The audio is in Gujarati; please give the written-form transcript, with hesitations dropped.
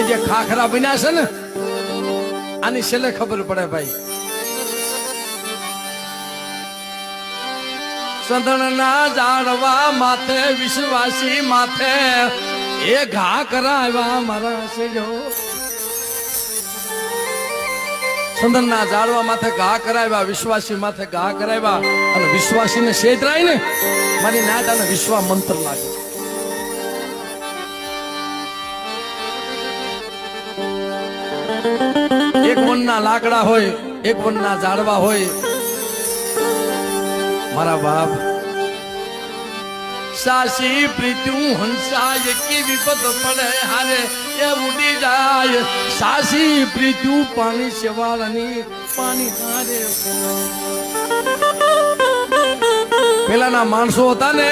જે ખાખરા બન્યા છે ને આની છેલ્લે ખબર પડે ભાઈ. સંધણના ઝાડવા માથે વિશ્વાસી માથે એ ઘા કરાવ્યા મારા સેજો. સંધણના ઝાડવા માથે ઘા કરાવ્યા, વિશ્વાસી માથે ઘા કરાવ્યા. અને વિશ્વાસીને છેતરાય ને મારી નાત આને વિશ્વા મંત્ર લાગે. એક વનના લાકડા હોય, એક વનના ઝાડવા હોય મારા બાપ. સાસી પ્રીત્યું હંસાય કે વિપત પડે હારે એ ઉડી જાય. સાસી પ્રીત્યું પાણી સેવાળની પાણી હારે. પેલાના માણસો હતા ને